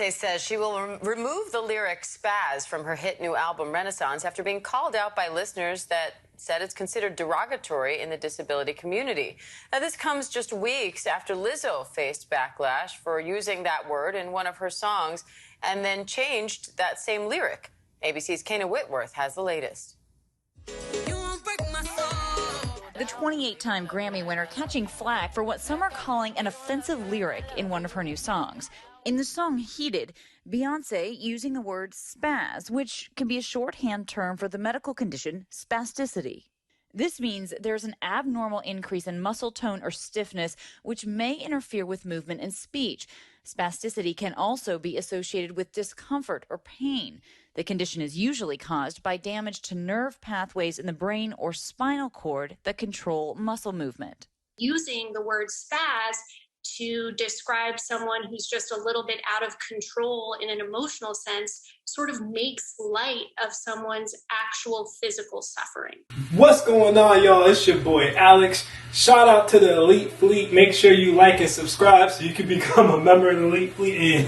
Beyonce says she will remove the lyric spaz from her hit new album Renaissance after being called out by listeners that said it's considered derogatory in the disability community. Now, this comes just weeks after Lizzo faced backlash for using that word in one of her songs and then changed that same lyric. ABC's Kana Whitworth has the latest. The 28-time Grammy winner catching flack for what some are calling an offensive lyric in one of her new songs. In the song Heated, Beyonce using the word spaz, which can be a shorthand term for the medical condition spasticity. This means there's an abnormal increase in muscle tone or stiffness, which may interfere with movement and speech. Spasticity can also be associated with discomfort or pain. The condition is usually caused by damage to nerve pathways in the brain or spinal cord that control muscle movement. Using the word spaz to describe someone who's just a little bit out of control in an emotional sense sort of makes light of someone's actual physical suffering. What's going on, y'all? It's your boy Alex. Shout out to the Elite Fleet. Make sure you like and subscribe so you can become a member of the Elite Fleet.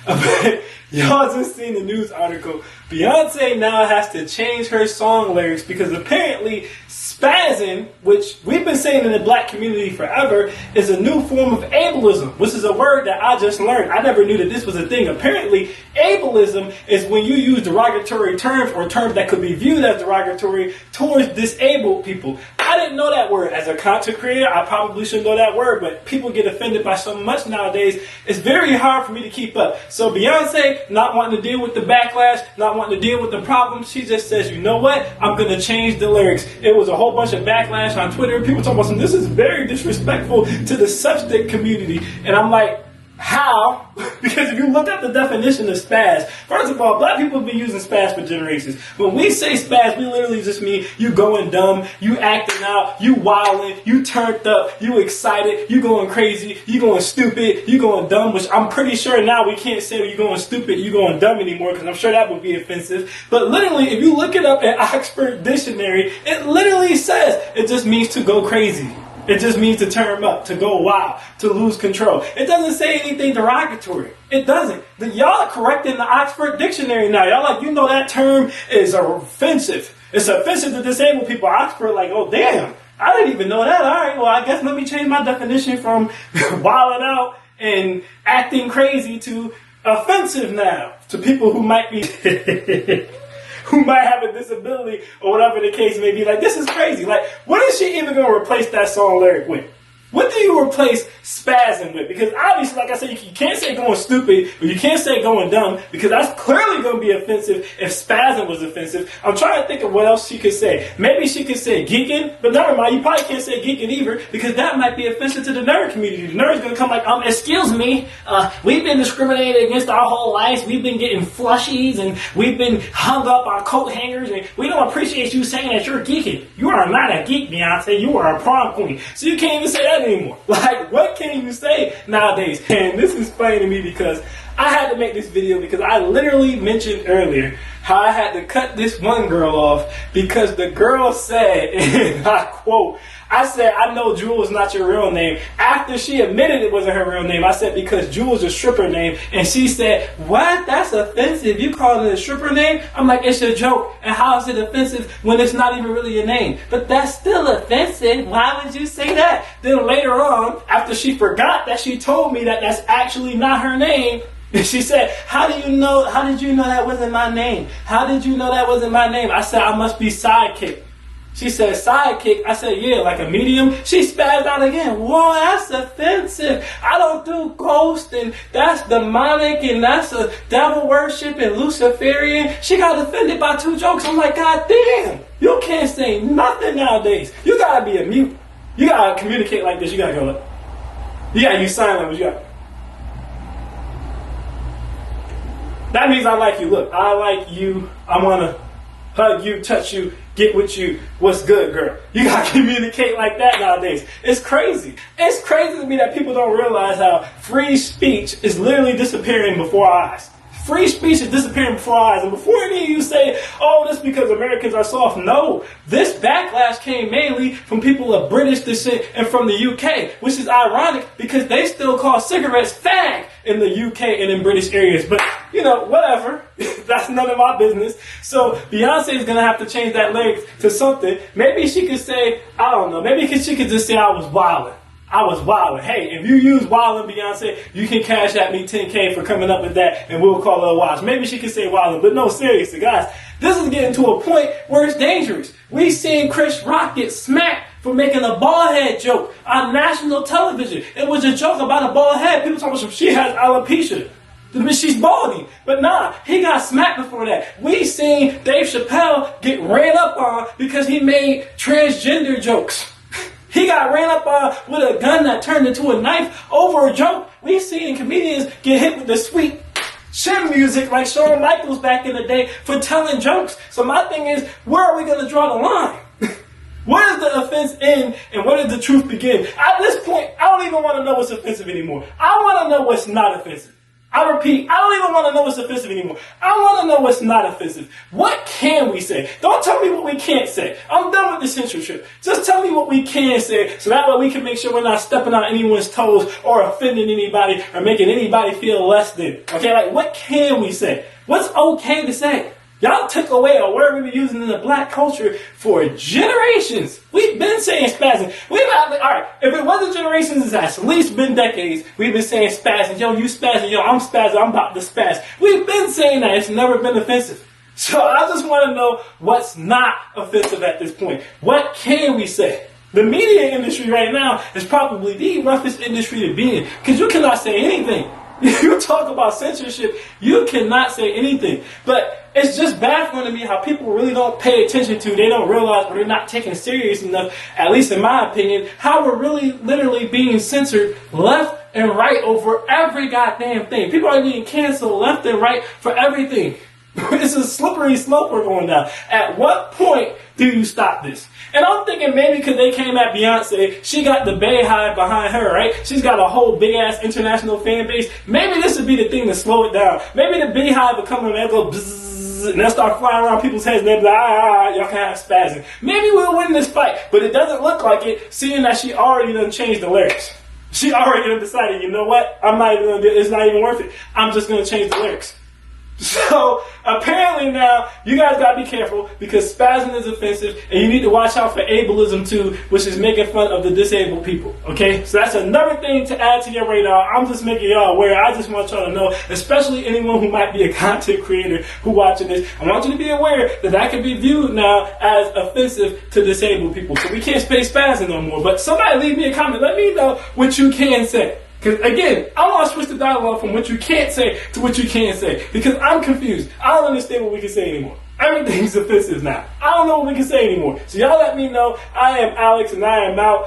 And y'all just seen the news article. Beyonce now has to change her song lyrics because apparently spazzing, which we've been saying in the black community forever, is a new form of ableism, which is a word that I just learned. I never knew that this was a thing. Apparently, ableism is when you use derogatory terms or terms that could be viewed as derogatory towards disabled people. I didn't know that word. As a content creator, I probably should know that word, but people get offended by so much nowadays. It's very hard for me to keep up. So Beyonce, not wanting to deal with the backlash, not wanting to deal with the problems, she just says, you know what? I'm going to change the lyrics. It was a whole bunch of backlash on Twitter. People talking about this is very disrespectful to the subject community. And I'm like, how? Because if you look at the definition of spaz, first of all, black people have been using spaz for generations. When we say spaz, we literally just mean you going dumb, you acting out, you wilding, you turned up, you excited, you going crazy, you going stupid, you going dumb, which I'm pretty sure now we can't say you going stupid, you going dumb anymore, because I'm sure that would be offensive. But literally, if you look it up in Oxford Dictionary, it literally says it just means to go crazy. It just means to turn up, to go wild, to lose control. It doesn't say anything derogatory. It doesn't. Y'all are correcting the Oxford Dictionary now. Y'all like, you know that term is offensive. It's offensive to disabled people. Oxford like, oh damn, I didn't even know that. All right, well I guess let me change my definition from wilding out and acting crazy to offensive now to people who might be who might have a disability or whatever the case may be. Like, this is crazy. Like, what is she even going to replace that song lyric with? What do you replace spazzing with? Because obviously, like I said, you can't say going stupid or you can't say going dumb because that's clearly going to be offensive if spazzing was offensive. I'm trying to think of what else she could say. Maybe she could say geeking, but never mind. You probably can't say geeking either because that might be offensive to the nerd community. The nerd's going to come like, excuse me, we've been discriminated against our whole lives. We've been getting flushies and we've been hung up on coat hangers and we don't appreciate you saying that you're geeking. You are not a geek, Beyonce. You are a prom queen. So you can't even say that anymore. Like, what can you say nowadays? And this is funny to me because I had to make this video because I literally mentioned earlier how I had to cut this one girl off because the girl said, and I quote, I said, I know Jewel is not your real name. After she admitted it wasn't her real name, I said, because Jewel's a stripper name. And she said, what? That's offensive. You call it a stripper name? I'm like, it's a joke. And how is it offensive when it's not even really your name? But that's still offensive. Why would you say that? Then later on, after she forgot that she told me that that's actually not her name, she said, how did you know that wasn't my name? How did you know that wasn't my name? I said, I must be sidekick. She said, sidekick. I said, yeah, like a medium. She spazzed out again. Whoa, that's offensive. I don't do ghosting. That's demonic and that's a devil worship and Luciferian. She got offended by 2 jokes. I'm like, God damn, you can't say nothing nowadays. You gotta be a mute. You gotta communicate like this. You gotta go, you gotta use sign language. That means I like you. Look, I like you. I wanna hug you, touch you, get with you. What's good, girl? You gotta communicate like that nowadays. It's crazy. It's crazy to me that people don't realize how free speech is literally disappearing before our eyes. Free speech is disappearing before our eyes. And before any of you say, oh, that's because Americans are soft, no. This backlash came mainly from people of British descent and from the UK, which is ironic because they still call cigarettes fag in the UK and in British areas. But, you know, whatever. That's none of my business. So Beyonce is going to have to change that lyric to something. Maybe she could say, I don't know, maybe she could just say I was wildin'. I was wildin'. Hey, if you use wildin', Beyonce, you can cash at me $10K for coming up with that, and we'll call it a wash. Maybe she could say wildin', but no, seriously, guys, this is getting to a point where it's dangerous. We seen Chris Rock get smacked for making a bald head joke on national television. It was a joke about a bald head. People talking about she has alopecia. She's balding. But nah, he got smacked before that. We seen Dave Chappelle get ran up on because he made transgender jokes. He got ran up on with a gun that turned into a knife over a joke. We seen comedians get hit with the sweet chin music like Shawn Michaels back in the day for telling jokes. So my thing is, where are we going to draw the line? Where does the offense end and where does the truth begin? At this point, I don't even want to know what's offensive anymore. I want to know what's not offensive. I repeat, I don't even want to know what's offensive anymore. I want to know what's not offensive. What can we say? Don't tell me what we can't say. I'm done with the censorship. Just tell me what we can say so that way we can make sure we're not stepping on anyone's toes or offending anybody or making anybody feel less than. Okay, like what can we say? What's okay to say? Y'all took away a word we were using in the black culture for generations. We've been saying spazzing. Alright, if it wasn't generations, it's at least been decades. We've been saying spazzing. Yo, you spazzing. Yo, I'm spazzing. I'm about to spazz. We've been saying that. It's never been offensive. So I just want to know what's not offensive at this point. What can we say? The media industry right now is probably the roughest industry to be in because you cannot say anything. You talk about censorship, you cannot say anything. But it's just baffling to me how people really don't pay attention to, they don't realize, or they're not taken serious enough, at least in my opinion, how we're really literally being censored left and right over every goddamn thing. People are getting canceled left and right for everything. It's a slippery slope we're going down. At what point do you stop this? And I'm thinking maybe because they came at Beyonce, she got the Bayhive behind her, right? She's got a whole big-ass international fan base. Maybe this would be the thing to slow it down. Maybe the Bayhive will come and they'll go bzzz, and they'll start flying around people's heads and they'll be like, y'all can have spazzing. Maybe we'll win this fight, but it doesn't look like it, seeing that she already done changed the lyrics. She already done decided, you know what? I'm not even gonna do it. It's not even worth it. I'm just gonna change the lyrics. So apparently now you guys gotta be careful because spazzing is offensive and you need to watch out for ableism too, which is making fun of the disabled people. Okay, so that's another thing to add to your radar. I'm just making y'all aware. I just want y'all to know, especially anyone who might be a content creator who watching this, I want you to be aware that that can be viewed now as offensive to disabled people. So we can't say spazzing no more. But somebody leave me a comment. Let me know what you can say. Because, again, I want to switch the dialogue from what you can't say to what you can say. Because I'm confused. I don't understand what we can say anymore. Everything's offensive now. I don't know what we can say anymore. So y'all let me know. I am Alex, and I am out.